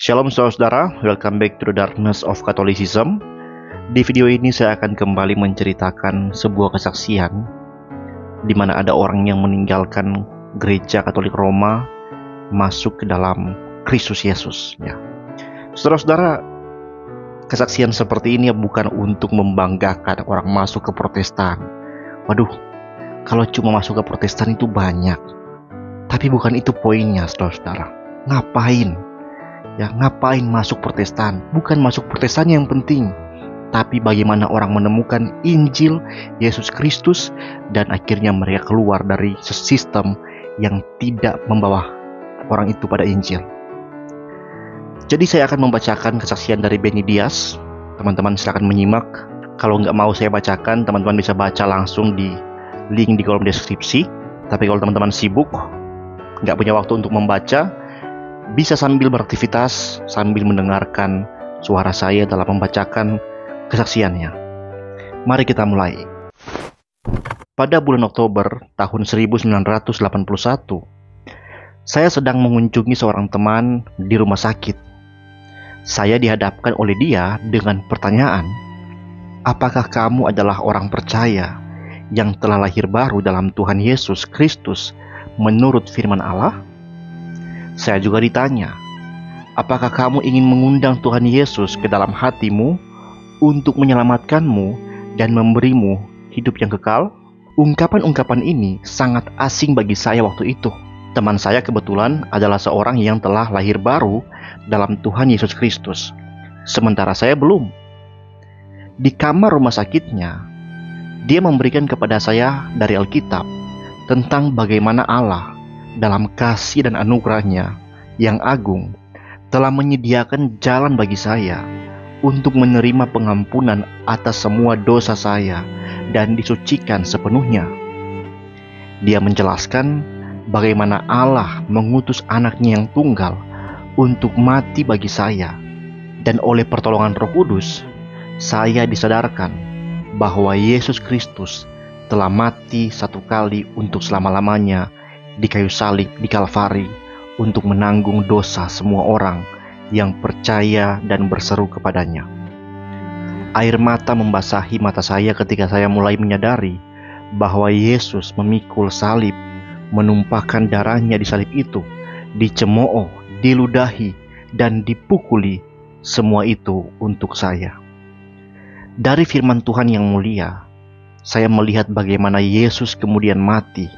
Shalom saudara, welcome back to the darkness of Catholicism. Di video ini saya akan kembali menceritakan sebuah kesaksian di mana ada orang yang meninggalkan gereja Katolik Roma masuk ke dalam Kristus Yesus. Ya. Saudara-saudara, kesaksian seperti ini bukan untuk membanggakan orang masuk ke Protestan. Waduh, kalau cuma masuk ke Protestan itu banyak. Tapi bukan itu poinnya, saudara-saudara. Ngapain masuk Protestan? Bukan masuk Protestan yang penting, tapi bagaimana orang menemukan Injil Yesus Kristus dan akhirnya mereka keluar dari sistem yang tidak membawa orang itu pada Injil. Jadi saya akan membacakan kesaksian dari Benny Dias. Teman-teman silakan menyimak. Kalau nggak mau saya bacakan, teman-teman bisa baca langsung di link di kolom deskripsi. Tapi kalau teman-teman sibuk, nggak punya waktu untuk membaca, bisa sambil beraktivitas, sambil mendengarkan suara saya dalam membacakan kesaksiannya. Mari kita mulai. Pada bulan Oktober tahun 1981, saya sedang mengunjungi seorang teman di rumah sakit. Saya dihadapkan oleh dia dengan pertanyaan, "Apakah kamu adalah orang percaya yang telah lahir baru dalam Tuhan Yesus Kristus menurut firman Allah?" Saya juga ditanya, "Apakah kamu ingin mengundang Tuhan Yesus ke dalam hatimu untuk menyelamatkanmu dan memberimu hidup yang kekal?" Ungkapan-ungkapan ini sangat asing bagi saya waktu itu. Teman saya kebetulan adalah seorang yang telah lahir baru dalam Tuhan Yesus Kristus, sementara saya belum. Di kamar rumah sakitnya, dia memberikan kepada saya dari Alkitab tentang bagaimana Allah dalam kasih dan anugerahnya yang agung telah menyediakan jalan bagi saya untuk menerima pengampunan atas semua dosa saya dan disucikan sepenuhnya. Dia menjelaskan bagaimana Allah mengutus anaknya yang tunggal untuk mati bagi saya, dan oleh pertolongan Roh Kudus saya disadarkan bahwa Yesus Kristus telah mati satu kali untuk selama-lamanya di kayu salib di Kalvari untuk menanggung dosa semua orang yang percaya dan berseru kepadanya. Air mata membasahi mata saya ketika saya mulai menyadari bahwa Yesus memikul salib, menumpahkan darahnya di salib itu, dicemooh, diludahi, dan dipukuli, semua itu untuk saya. Dari firman Tuhan yang mulia, saya melihat bagaimana Yesus kemudian mati,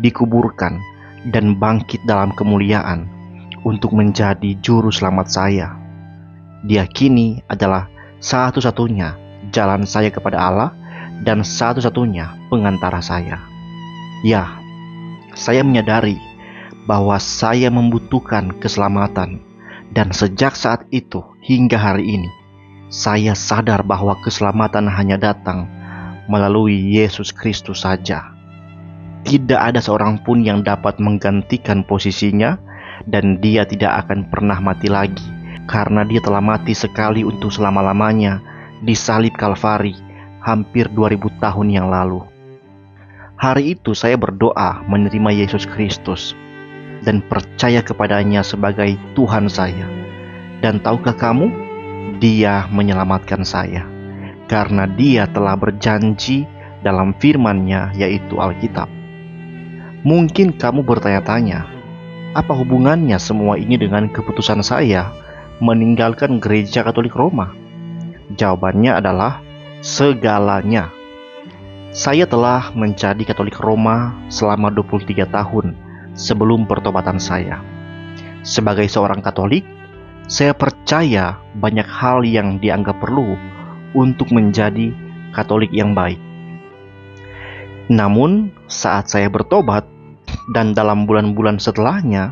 dikuburkan, dan bangkit dalam kemuliaan untuk menjadi juru selamat saya. Dia kini adalah satu-satunya jalan saya kepada Allah dan satu-satunya pengantara saya. Ya, saya menyadari bahwa saya membutuhkan keselamatan, dan sejak saat itu hingga hari ini, saya sadar bahwa keselamatan hanya datang melalui Yesus Kristus saja. Tidak ada seorang pun yang dapat menggantikan posisinya, dan dia tidak akan pernah mati lagi karena dia telah mati sekali untuk selama-lamanya di salib Kalvari hampir 2000 tahun yang lalu. Hari itu saya berdoa menerima Yesus Kristus dan percaya kepadanya sebagai Tuhan saya. Dan tahukah kamu, Dia menyelamatkan saya karena Dia telah berjanji dalam firman-Nya, yaitu Alkitab. Mungkin kamu bertanya-tanya, apa hubungannya semua ini dengan keputusan saya meninggalkan gereja Katolik Roma? Jawabannya adalah segalanya. Saya telah menjadi Katolik Roma selama 23 tahun sebelum pertobatan saya. Sebagai seorang Katolik, saya percaya banyak hal yang dianggap perlu untuk menjadi Katolik yang baik. Namun, saat saya bertobat dan dalam bulan-bulan setelahnya,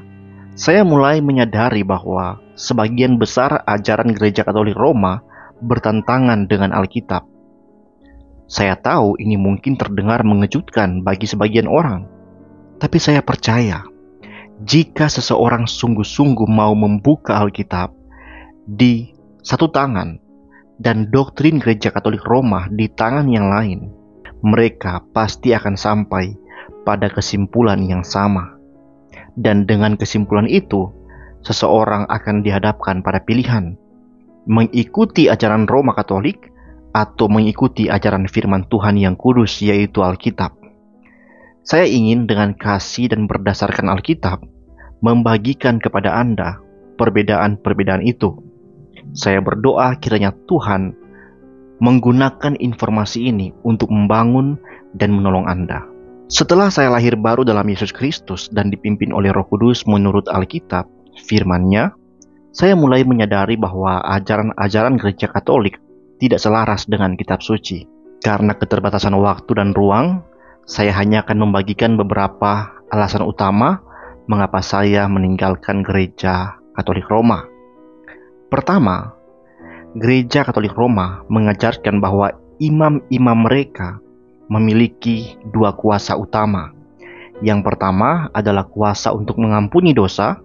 saya mulai menyadari bahwa sebagian besar ajaran gereja Katolik Roma bertentangan dengan Alkitab. Saya tahu ini mungkin terdengar mengejutkan bagi sebagian orang, tapi saya percaya jika seseorang sungguh-sungguh mau membuka Alkitab di satu tangan dan doktrin gereja Katolik Roma di tangan yang lain, mereka pasti akan sampai pada kesimpulan yang sama. Dan dengan kesimpulan itu, seseorang akan dihadapkan pada pilihan mengikuti ajaran Roma Katolik atau mengikuti ajaran firman Tuhan yang kudus, yaitu Alkitab. Saya ingin dengan kasih dan berdasarkan Alkitab membagikan kepada Anda perbedaan-perbedaan itu. Saya berdoa kiranya Tuhan menggunakan informasi ini untuk membangun dan menolong Anda. Setelah saya lahir baru dalam Yesus Kristus dan dipimpin oleh Roh Kudus menurut Alkitab, firman-Nya, saya mulai menyadari bahwa ajaran-ajaran Gereja Katolik tidak selaras dengan kitab suci. Karena keterbatasan waktu dan ruang, saya hanya akan membagikan beberapa alasan utama mengapa saya meninggalkan Gereja Katolik Roma. Pertama, Gereja Katolik Roma mengajarkan bahwa imam-imam mereka memiliki dua kuasa utama. Yang pertama adalah kuasa untuk mengampuni dosa.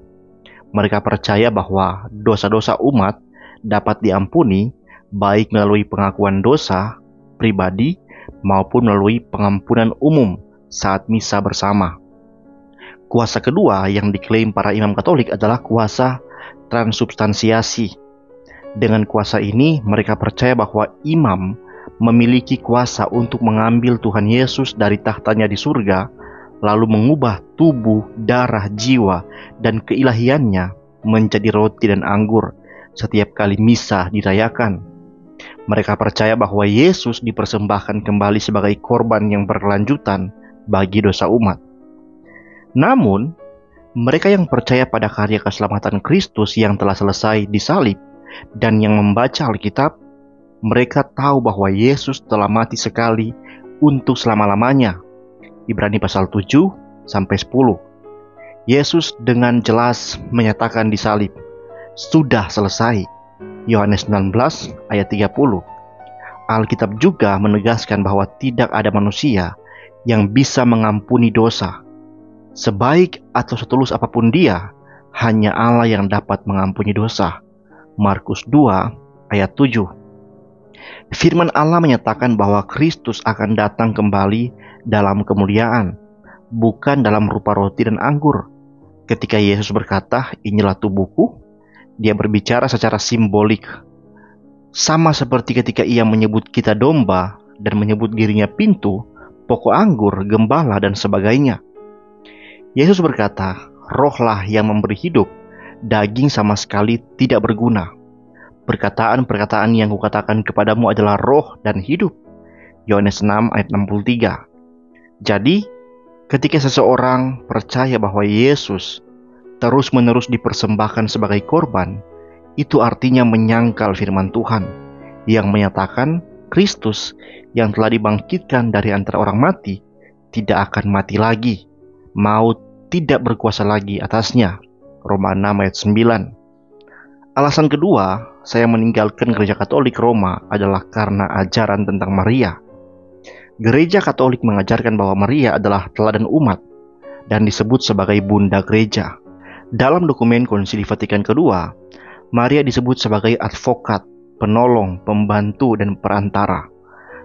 Mereka percaya bahwa dosa-dosa umat dapat diampuni baik melalui pengakuan dosa pribadi maupun melalui pengampunan umum saat misa bersama. Kuasa kedua yang diklaim para imam Katolik adalah kuasa transubstansiasi. Dengan kuasa ini, mereka percaya bahwa imam memiliki kuasa untuk mengambil Tuhan Yesus dari tahtanya di surga, lalu mengubah tubuh, darah, jiwa, dan keilahiannya menjadi roti dan anggur setiap kali misa dirayakan. Mereka percaya bahwa Yesus dipersembahkan kembali sebagai korban yang berkelanjutan bagi dosa umat. Namun, mereka yang percaya pada karya keselamatan Kristus yang telah selesai di salib dan yang membaca Alkitab, mereka tahu bahwa Yesus telah mati sekali untuk selama-lamanya. Ibrani pasal 7-10. Yesus dengan jelas menyatakan di salib, "Sudah selesai." Yohanes 19 ayat 30. Alkitab juga menegaskan bahwa tidak ada manusia yang bisa mengampuni dosa. Sebaik atau setulus apapun dia, hanya Allah yang dapat mengampuni dosa. Markus 2 ayat 7. Firman Allah menyatakan bahwa Kristus akan datang kembali dalam kemuliaan, bukan dalam rupa roti dan anggur. Ketika Yesus berkata, "Inilah tubuhku," Dia berbicara secara simbolik. Sama seperti ketika Ia menyebut kita domba dan menyebut dirinya pintu, pokok anggur, gembala, dan sebagainya. Yesus berkata, "Rohlah yang memberi hidup, daging sama sekali tidak berguna. Perkataan-perkataan yang kukatakan kepadamu adalah roh dan hidup." Yohanes 6 ayat 63. Jadi, ketika seseorang percaya bahwa Yesus terus-menerus dipersembahkan sebagai korban, itu artinya menyangkal firman Tuhan yang menyatakan Kristus yang telah dibangkitkan dari antara orang mati tidak akan mati lagi, maut tidak berkuasa lagi atasnya. Roma 6 ayat 9. Alasan kedua, saya meninggalkan Gereja Katolik Roma adalah karena ajaran tentang Maria. Gereja Katolik mengajarkan bahwa Maria adalah teladan umat dan disebut sebagai Bunda Gereja. Dalam dokumen Konsili Vatikan kedua, Maria disebut sebagai advokat, penolong, pembantu, dan perantara.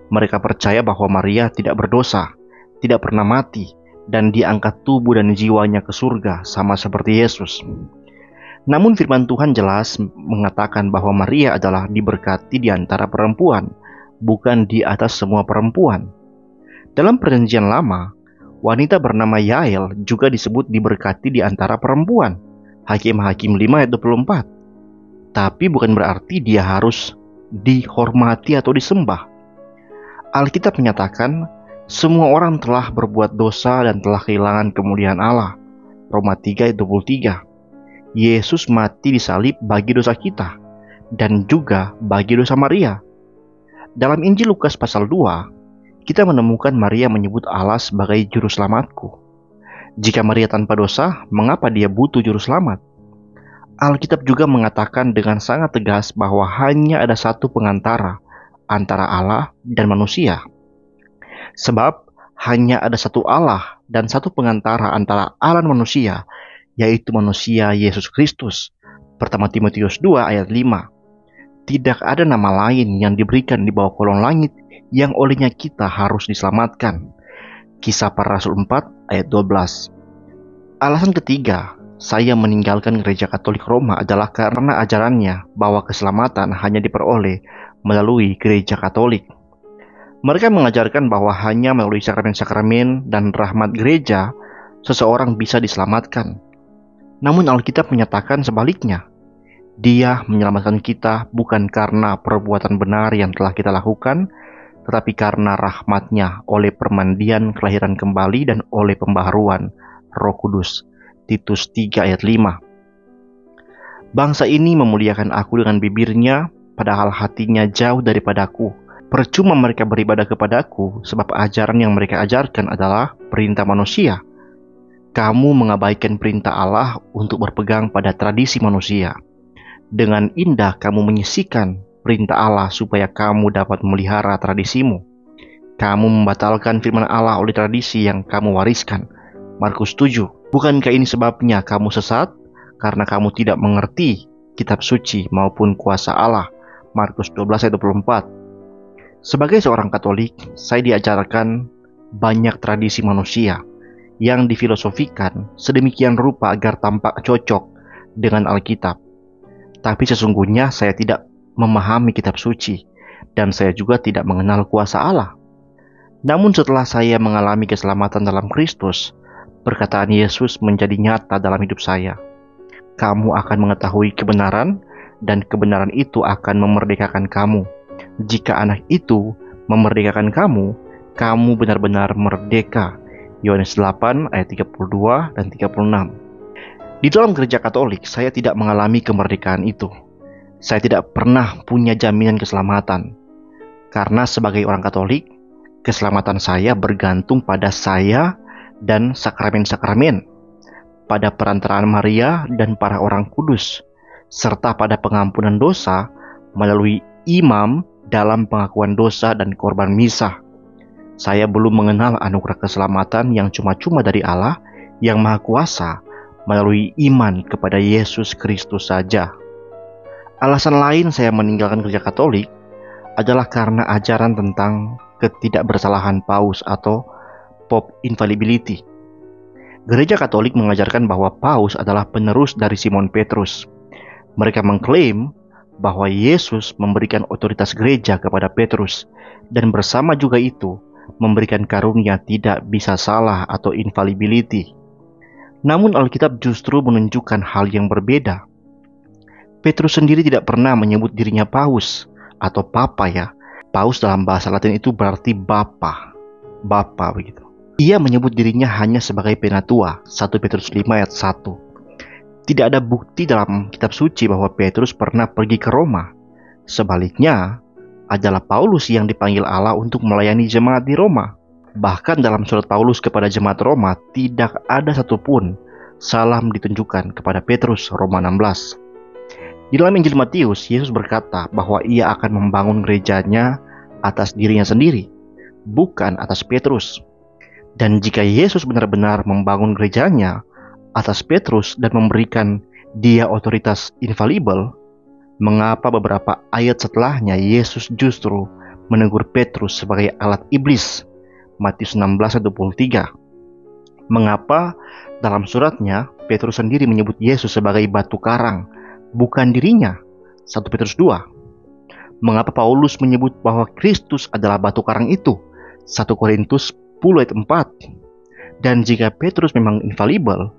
Mereka percaya bahwa Maria tidak berdosa, tidak pernah mati, dan diangkat tubuh dan jiwanya ke surga sama seperti Yesus. Namun firman Tuhan jelas mengatakan bahwa Maria adalah diberkati di antara perempuan, bukan di atas semua perempuan. Dalam Perjanjian Lama, wanita bernama Yael juga disebut diberkati di antara perempuan. Hakim-Hakim 5 ayat 24. Tapi bukan berarti dia harus dihormati atau disembah. Alkitab menyatakan semua orang telah berbuat dosa dan telah kehilangan kemuliaan Allah. Roma 3 ayat 23. Yesus mati di salib bagi dosa kita dan juga bagi dosa Maria. Dalam Injil Lukas pasal 2, kita menemukan Maria menyebut Allah sebagai juru selamatku. Jika Maria tanpa dosa, mengapa dia butuh juru selamat? Alkitab juga mengatakan dengan sangat tegas bahwa hanya ada satu pengantara antara Allah dan manusia. Sebab hanya ada satu Allah dan satu pengantara antara Allah dan manusia, yaitu manusia Yesus Kristus. Pertama Timotius 2 ayat 5. Tidak ada nama lain yang diberikan di bawah kolong langit yang olehnya kita harus diselamatkan. Kisah Para Rasul 4 ayat 12. Alasan ketiga, saya meninggalkan gereja Katolik Roma adalah karena ajarannya bahwa keselamatan hanya diperoleh melalui gereja Katolik. Mereka mengajarkan bahwa hanya melalui sakramen-sakramen dan rahmat gereja, seseorang bisa diselamatkan. Namun Alkitab menyatakan sebaliknya. Dia menyelamatkan kita bukan karena perbuatan benar yang telah kita lakukan, tetapi karena rahmat-Nya oleh permandian kelahiran kembali dan oleh pembaharuan Roh Kudus. Titus 3 ayat 5. Bangsa ini memuliakan aku dengan bibirnya, padahal hatinya jauh daripadaku. Percuma mereka beribadah kepadaku, sebab ajaran yang mereka ajarkan adalah perintah manusia. Kamu mengabaikan perintah Allah untuk berpegang pada tradisi manusia. Dengan indah kamu menyisihkan perintah Allah supaya kamu dapat memelihara tradisimu. Kamu membatalkan firman Allah oleh tradisi yang kamu wariskan. Markus 7. Bukankah ini sebabnya kamu sesat? Karena kamu tidak mengerti kitab suci maupun kuasa Allah. Markus 12 ayat 24. Sebagai seorang Katolik, saya diajarkan banyak tradisi manusia yang difilosofikan sedemikian rupa agar tampak cocok dengan Alkitab. Tapi sesungguhnya saya tidak memahami kitab suci, dan saya juga tidak mengenal kuasa Allah. Namun setelah saya mengalami keselamatan dalam Kristus, perkataan Yesus menjadi nyata dalam hidup saya. Kamu akan mengetahui kebenaran, dan kebenaran itu akan memerdekakan kamu. Jika anak itu memerdekakan kamu, kamu benar-benar merdeka. Yohanes 8 ayat 32 dan 36. Di dalam gereja Katolik, saya tidak mengalami kemerdekaan itu. Saya tidak pernah punya jaminan keselamatan. Karena sebagai orang Katolik, keselamatan saya bergantung pada saya dan sakramen-sakramen, pada perantaraan Maria dan para orang kudus, serta pada pengampunan dosa melalui imam dalam pengakuan dosa dan korban misa. Saya belum mengenal anugerah keselamatan yang cuma-cuma dari Allah yang Maha Kuasa melalui iman kepada Yesus Kristus saja. Alasan lain saya meninggalkan gereja Katolik adalah karena ajaran tentang ketidakbersalahan Paus atau Pope Infallibility. Gereja Katolik mengajarkan bahwa Paus adalah penerus dari Simon Petrus. Mereka mengklaim bahwa Yesus memberikan otoritas gereja kepada Petrus, dan bersama juga itu memberikan karunia tidak bisa salah atau infallibility. Namun Alkitab justru menunjukkan hal yang berbeda. Petrus sendiri tidak pernah menyebut dirinya Paus atau Papa ya. Paus dalam bahasa Latin itu berarti Bapa begitu. Ia menyebut dirinya hanya sebagai penatua, 1 Petrus 5 ayat 1. Tidak ada bukti dalam kitab suci bahwa Petrus pernah pergi ke Roma. Sebaliknya, adalah Paulus yang dipanggil Allah untuk melayani jemaat di Roma. Bahkan dalam surat Paulus kepada jemaat Roma, tidak ada satupun salam ditunjukkan kepada Petrus, Roma 16. Di dalam Injil Matius, Yesus berkata bahwa ia akan membangun gerejanya atas dirinya sendiri, bukan atas Petrus. Dan jika Yesus benar-benar membangun gerejanya atas Petrus dan memberikan dia otoritas infalibel, mengapa beberapa ayat setelahnya Yesus justru menegur Petrus sebagai alat iblis? Matius 16 ayat 23. Mengapa dalam suratnya Petrus sendiri menyebut Yesus sebagai batu karang, bukan dirinya? 1 Petrus 2. Mengapa Paulus menyebut bahwa Kristus adalah batu karang itu? 1 Korintus 10 ayat 4. Dan jika Petrus memang infalibel,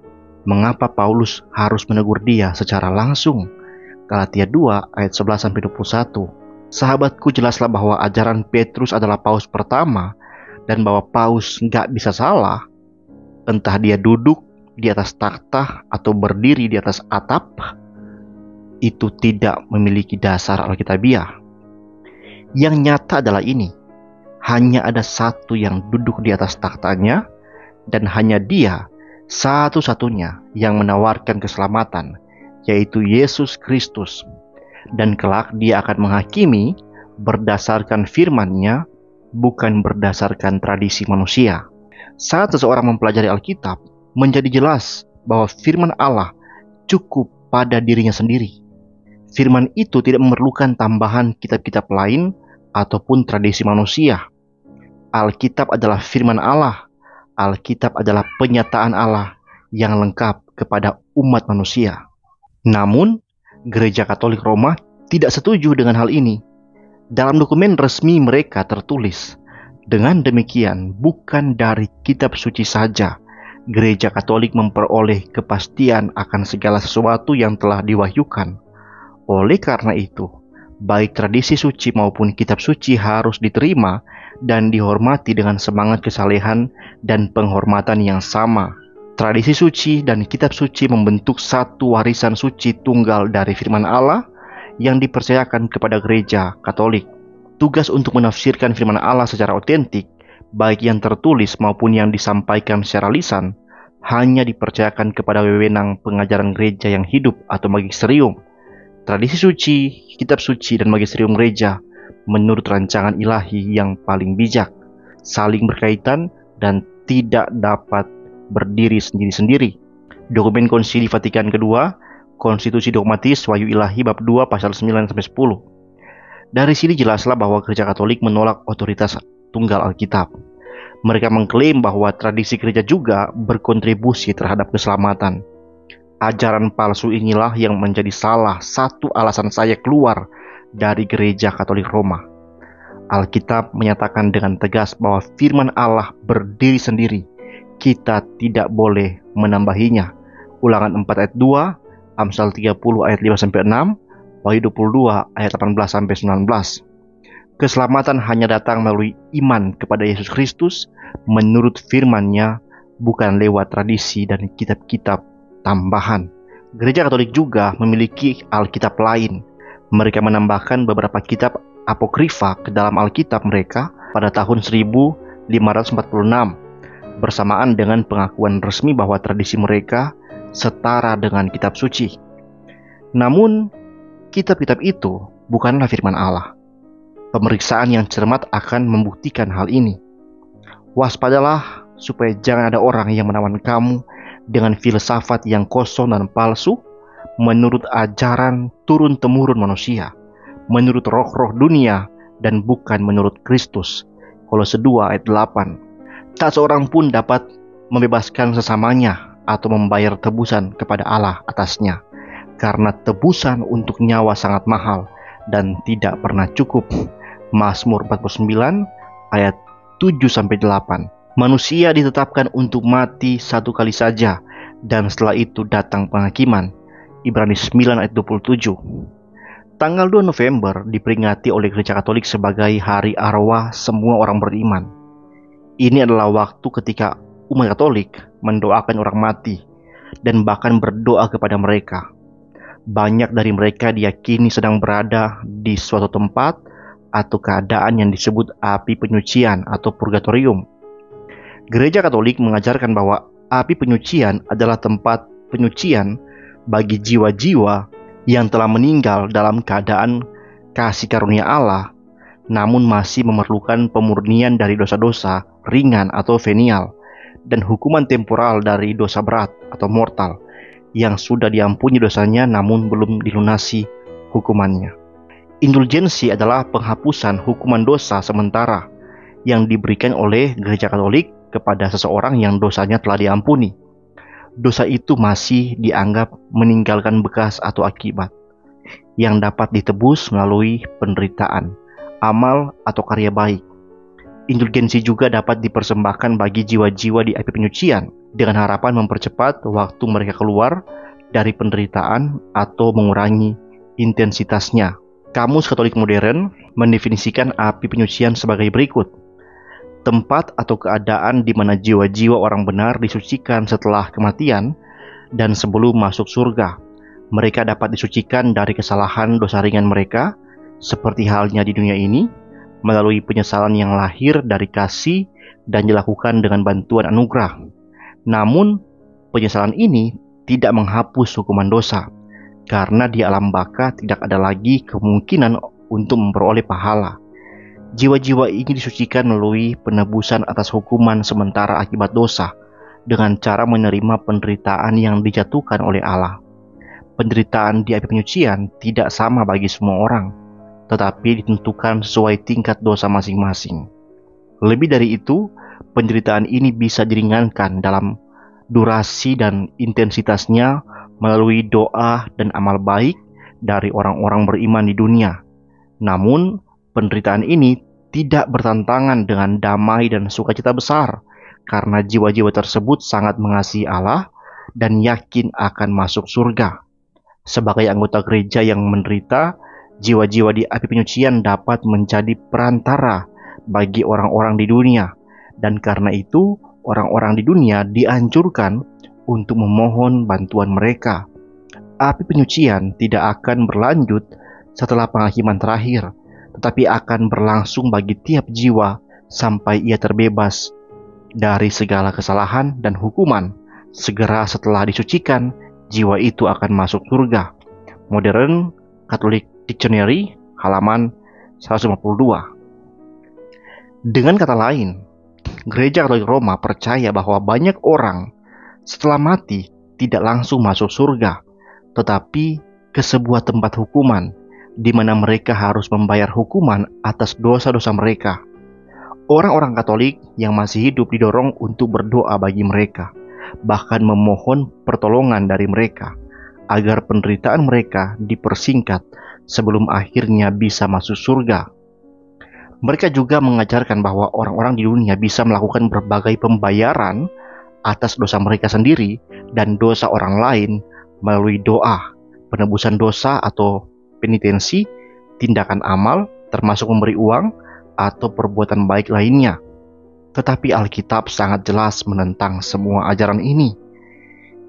mengapa Paulus harus menegur dia secara langsung? Galatia 2 ayat 11-21. Sahabatku, jelaslah bahwa ajaran Petrus adalah Paus pertama, dan bahwa Paus nggak bisa salah, entah dia duduk di atas takhta atau berdiri di atas atap, itu tidak memiliki dasar Alkitabiah. Yang nyata adalah ini, hanya ada satu yang duduk di atas takhtanya, dan hanya dia satu-satunya yang menawarkan keselamatan, yaitu Yesus Kristus. Dan kelak dia akan menghakimi berdasarkan firman-Nya, bukan berdasarkan tradisi manusia. Saat seseorang mempelajari Alkitab, menjadi jelas bahwa firman Allah cukup pada dirinya sendiri. Firman itu tidak memerlukan tambahan kitab-kitab lain ataupun tradisi manusia. Alkitab adalah firman Allah. Alkitab adalah penyataan Allah yang lengkap kepada umat manusia. Namun, Gereja Katolik Roma tidak setuju dengan hal ini. Dalam dokumen resmi mereka tertulis, dengan demikian bukan dari kitab suci saja Gereja Katolik memperoleh kepastian akan segala sesuatu yang telah diwahyukan. Oleh karena itu, baik tradisi suci maupun kitab suci harus diterima dan dihormati dengan semangat kesalehan dan penghormatan yang sama. Tradisi suci dan kitab suci membentuk satu warisan suci tunggal dari firman Allah yang dipercayakan kepada Gereja Katolik. Tugas untuk menafsirkan firman Allah secara otentik, baik yang tertulis maupun yang disampaikan secara lisan, hanya dipercayakan kepada wewenang pengajaran gereja yang hidup atau magisterium. Tradisi suci, kitab suci, dan magisterium gereja menurut rancangan ilahi yang paling bijak, saling berkaitan dan tidak dapat berdiri sendiri-sendiri. Dokumen Konsili Vatikan II, Konstitusi Dogmatis Wahyu Ilahi bab 2 pasal 9-10. Dari sini jelaslah bahwa Gereja Katolik menolak otoritas tunggal Alkitab. Mereka mengklaim bahwa tradisi gereja juga berkontribusi terhadap keselamatan. Ajaran palsu inilah yang menjadi salah satu alasan saya keluar dari Gereja Katolik Roma. Alkitab menyatakan dengan tegas bahwa firman Allah berdiri sendiri. Kita tidak boleh menambahinya. Ulangan 4 ayat 2, Amsal 30 ayat 5-6, Wahyu 22 ayat 18-19. Keselamatan hanya datang melalui iman kepada Yesus Kristus menurut firman-Nya, bukan lewat tradisi dan kitab-kitab tambahan. Gereja Katolik juga memiliki Alkitab lain. Mereka menambahkan beberapa kitab apokrifa ke dalam Alkitab mereka pada tahun 1546, bersamaan dengan pengakuan resmi bahwa tradisi mereka setara dengan kitab suci. Namun, kitab-kitab itu bukanlah firman Allah. Pemeriksaan yang cermat akan membuktikan hal ini. Waspadalah supaya jangan ada orang yang menawan kamu dengan filsafat yang kosong dan palsu menurut ajaran turun-temurun manusia, menurut roh-roh dunia dan bukan menurut Kristus. Kolose 2 ayat 8. Tak seorang pun dapat membebaskan sesamanya atau membayar tebusan kepada Allah atasnya, karena tebusan untuk nyawa sangat mahal dan tidak pernah cukup. Mazmur 49 ayat 7-8. Manusia ditetapkan untuk mati satu kali saja dan setelah itu datang penghakiman. Ibrani 9 ayat 27. Tanggal 2 November diperingati oleh Gereja Katolik sebagai Hari Arwah semua orang beriman. Ini adalah waktu ketika umat Katolik mendoakan orang mati dan bahkan berdoa kepada mereka. Banyak dari mereka diyakini sedang berada di suatu tempat atau keadaan yang disebut api penyucian atau purgatorium. Gereja Katolik mengajarkan bahwa api penyucian adalah tempat penyucian bagi jiwa-jiwa yang telah meninggal dalam keadaan kasih karunia Allah, namun masih memerlukan pemurnian dari dosa-dosa ringan atau venial, dan hukuman temporal dari dosa berat atau mortal, yang sudah diampuni dosanya namun belum dilunasi hukumannya. Indulgensi adalah penghapusan hukuman dosa sementara yang diberikan oleh Gereja Katolik kepada seseorang yang dosanya telah diampuni. Dosa itu masih dianggap meninggalkan bekas atau akibat yang dapat ditebus melalui penderitaan, amal, atau karya baik. Indulgensi juga dapat dipersembahkan bagi jiwa-jiwa di api penyucian dengan harapan mempercepat waktu mereka keluar dari penderitaan atau mengurangi intensitasnya. Kamus Katolik Modern mendefinisikan api penyucian sebagai berikut. Tempat atau keadaan di mana jiwa-jiwa orang benar disucikan setelah kematian dan sebelum masuk surga. Mereka dapat disucikan dari kesalahan dosa ringan mereka, seperti halnya di dunia ini, melalui penyesalan yang lahir dari kasih dan dilakukan dengan bantuan anugerah. Namun, penyesalan ini tidak menghapus hukuman dosa, karena di alam baka tidak ada lagi kemungkinan untuk memperoleh pahala. Jiwa-jiwa ini disucikan melalui penebusan atas hukuman sementara akibat dosa dengan cara menerima penderitaan yang dijatuhkan oleh Allah. Penderitaan di api penyucian tidak sama bagi semua orang, tetapi ditentukan sesuai tingkat dosa masing-masing. Lebih dari itu, penderitaan ini bisa diringankan dalam durasi dan intensitasnya melalui doa dan amal baik dari orang-orang beriman di dunia. Namun, penderitaan ini tidak bertentangan dengan damai dan sukacita besar, karena jiwa-jiwa tersebut sangat mengasihi Allah dan yakin akan masuk surga. Sebagai anggota gereja yang menderita, jiwa-jiwa di api penyucian dapat menjadi perantara bagi orang-orang di dunia, dan karena itu orang-orang di dunia dianjurkan untuk memohon bantuan mereka. Api penyucian tidak akan berlanjut setelah penghakiman terakhir, tetapi akan berlangsung bagi tiap jiwa sampai ia terbebas dari segala kesalahan dan hukuman. Segera setelah disucikan, jiwa itu akan masuk surga. Modern Catholic Dictionary, halaman 152. Dengan kata lain, Gereja Katolik Roma percaya bahwa banyak orang setelah mati tidak langsung masuk surga, tetapi ke sebuah tempat hukuman, di mana mereka harus membayar hukuman atas dosa-dosa mereka. Orang-orang Katolik yang masih hidup didorong untuk berdoa bagi mereka, bahkan memohon pertolongan dari mereka, agar penderitaan mereka dipersingkat sebelum akhirnya bisa masuk surga. Mereka juga mengajarkan bahwa orang-orang di dunia bisa melakukan berbagai pembayaran atas dosa mereka sendiri dan dosa orang lain melalui doa, penebusan dosa atau penitensi, tindakan amal, termasuk memberi uang, atau perbuatan baik lainnya. Tetapi Alkitab sangat jelas menentang semua ajaran ini.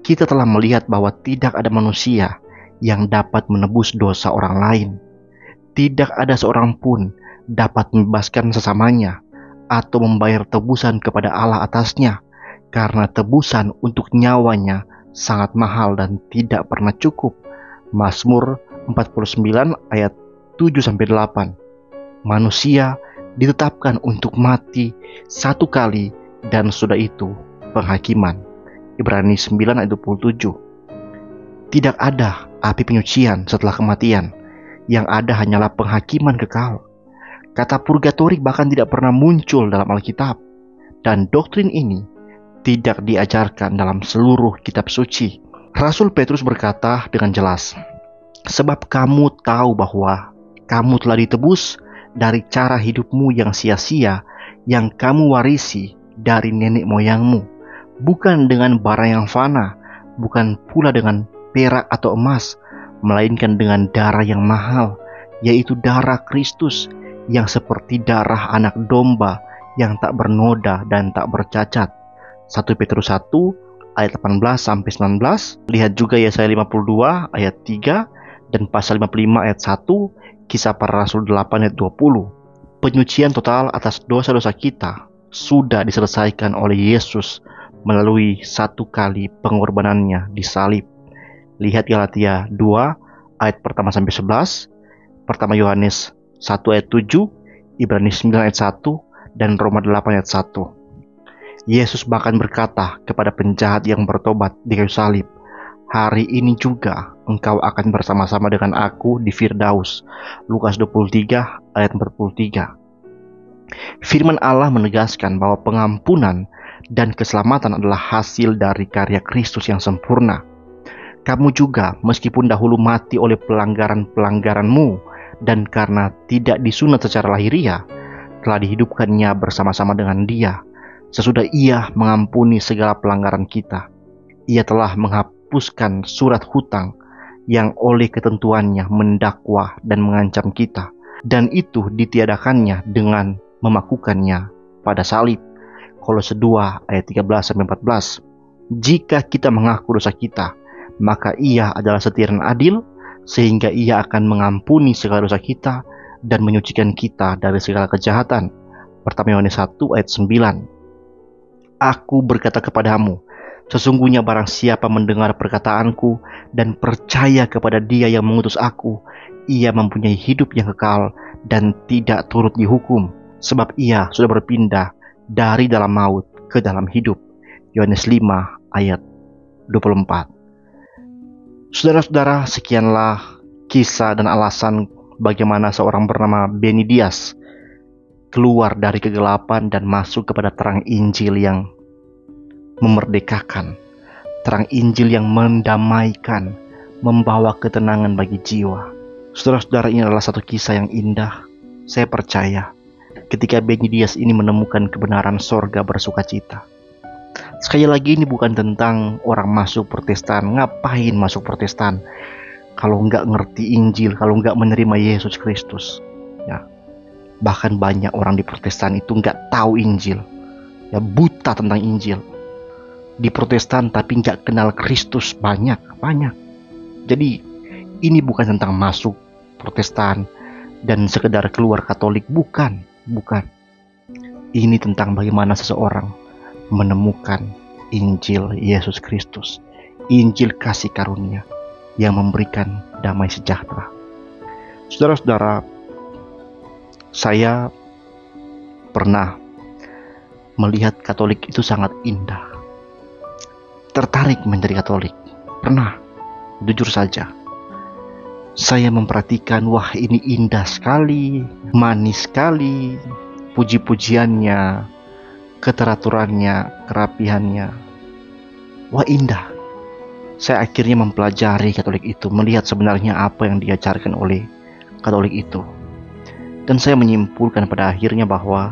Kita telah melihat bahwa tidak ada manusia yang dapat menebus dosa orang lain. Tidak ada seorang pun dapat membebaskan sesamanya atau membayar tebusan kepada Allah atasnya, karena tebusan untuk nyawanya sangat mahal dan tidak pernah cukup. Mazmur 49 ayat 7-8. Manusia ditetapkan untuk mati satu kali dan sudah itu penghakiman. Ibrani 9 ayat 27. Tidak ada api penyucian setelah kematian. Yang ada hanyalah penghakiman kekal. Kata purgatori bahkan tidak pernah muncul dalam Alkitab, dan doktrin ini tidak diajarkan dalam seluruh kitab suci. Rasul Petrus berkata dengan jelas, "Sebab kamu tahu bahwa kamu telah ditebus dari cara hidupmu yang sia-sia, yang kamu warisi dari nenek moyangmu, bukan dengan barang yang fana, bukan pula dengan perak atau emas, melainkan dengan darah yang mahal, yaitu darah Kristus, yang seperti darah anak domba yang tak bernoda dan tak bercacat." 1 Petrus 1 ayat 18-19. Lihat juga Yesaya 52 ayat 3 dan pasal 55 ayat 1, Kisah Para Rasul 8 ayat 20. Penyucian total atas dosa-dosa kita sudah diselesaikan oleh Yesus melalui satu kali pengorbanannya di salib. Lihat Galatia 2 ayat pertama sampai 11, pertama Yohanes 1 ayat 7, Ibrani 9 ayat 1, dan Roma 8 ayat 1. Yesus bahkan berkata kepada penjahat yang bertobat di kayu salib, "Hari ini juga engkau akan bersama-sama dengan aku di Firdaus." Lukas 23 ayat 43. Firman Allah menegaskan bahwa pengampunan dan keselamatan adalah hasil dari karya Kristus yang sempurna. Kamu juga, meskipun dahulu mati oleh pelanggaran-pelanggaranmu, dan karena tidak disunat secara lahiriah, telah dihidupkannya bersama-sama dengan Dia. Sesudah Ia mengampuni segala pelanggaran kita, Ia telah menghapuskan surat hutang yang oleh ketentuannya mendakwa dan mengancam kita, dan itu ditiadakannya dengan memakukannya pada salib. Kolose 2 ayat 13-14. Jika kita mengaku dosa kita, maka Ia adalah setia dan adil, sehingga Ia akan mengampuni segala dosa kita dan menyucikan kita dari segala kejahatan. Pertama Yohanes 1 ayat 9. Aku berkata kepadamu, sesungguhnya barang siapa mendengar perkataanku dan percaya kepada Dia yang mengutus aku, ia mempunyai hidup yang kekal dan tidak turut dihukum, sebab ia sudah berpindah dari dalam maut ke dalam hidup. Yohanes 5 ayat 24. Saudara-saudara, sekianlah kisah dan alasan bagaimana seorang bernama Benny Dias keluar dari kegelapan dan masuk kepada terang Injil yang memerdekakan. Terang Injil yang mendamaikan, membawa ketenangan bagi jiwa. Saudara-saudara, ini adalah satu kisah yang indah. Saya percaya ketika Benny-Dias ini menemukan kebenaran sorga bersukacita. Sekali lagi, ini bukan tentang orang masuk Protestan. Ngapain masuk Protestan kalau nggak ngerti Injil, kalau nggak menerima Yesus Kristus? Ya, bahkan banyak orang di Protestan itu nggak tahu Injil, ya, buta tentang Injil. Di Protestan tapi nggak kenal Kristus, banyak. Jadi ini bukan tentang masuk Protestan dan sekedar keluar Katolik, bukan. Ini tentang bagaimana seseorang menemukan Injil Yesus Kristus, Injil kasih karunia yang memberikan damai sejahtera. Saudara-saudara, saya pernah melihat Katolik itu sangat indah. Tertarik menjadi Katolik. Pernah, jujur saja. Saya memperhatikan, wah ini indah sekali, manis sekali, puji-pujiannya, keteraturannya, kerapihannya. Wah indah. Saya akhirnya mempelajari Katolik itu, melihat sebenarnya apa yang diajarkan oleh Katolik itu. Dan saya menyimpulkan pada akhirnya bahwa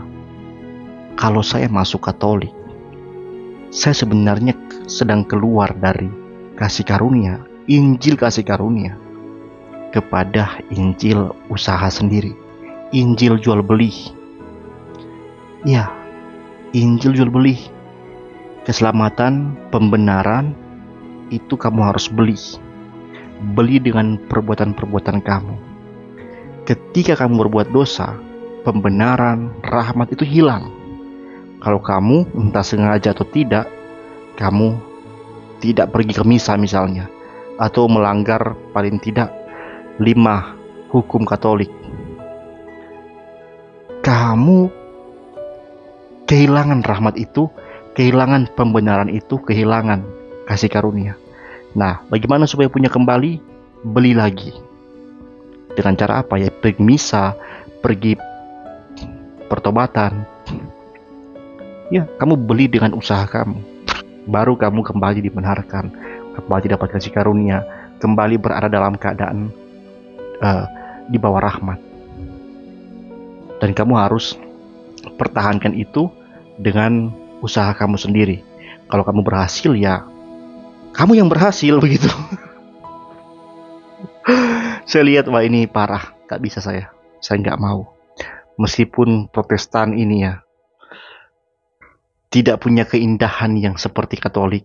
kalau saya masuk Katolik, saya sebenarnya sedang keluar dari kasih karunia, Injil kasih karunia, kepada Injil usaha sendiri, Injil jual beli. Ya, Injil jual beli. Keselamatan, pembenaran, itu kamu harus beli. Beli dengan perbuatan-perbuatan kamu. Ketika kamu berbuat dosa, pembenaran, rahmat itu hilang. Kalau kamu entah sengaja atau tidak, kamu tidak pergi ke misa misalnya, atau melanggar paling tidak 5 hukum Katolik, kamu kehilangan rahmat itu, kehilangan pembenaran itu, kehilangan kasih karunia. Nah, bagaimana supaya punya kembali? Beli lagi. Dengan cara apa ya? Pergi misa, pergi pertobatan. Ya, kamu beli dengan usaha kamu. Baru kamu kembali dibenarkan, kembali dapat kasih karunia, kembali berada dalam keadaan di bawah rahmat. Dan kamu harus pertahankan itu dengan usaha kamu sendiri. Kalau kamu berhasil, ya kamu yang berhasil, begitu. Saya lihat, wah ini parah, gak bisa saya nggak mau. Meskipun Protestan ini ya tidak punya keindahan yang seperti Katolik,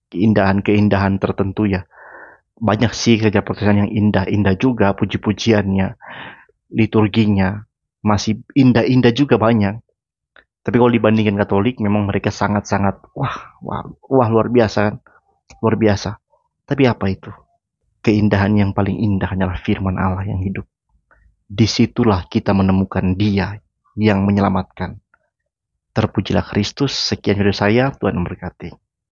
keindahan tertentu ya. Banyak sih gereja Protestan yang indah juga, puji-pujiannya, liturginya masih indah juga banyak. Tapi kalau dibandingkan Katolik, memang mereka sangat-sangat wah luar biasa. Tapi apa itu? Keindahan yang paling indah adalah firman Allah yang hidup. Disitulah kita menemukan Dia yang menyelamatkan. Terpujilah Kristus. Sekian video saya, Tuhan memberkati.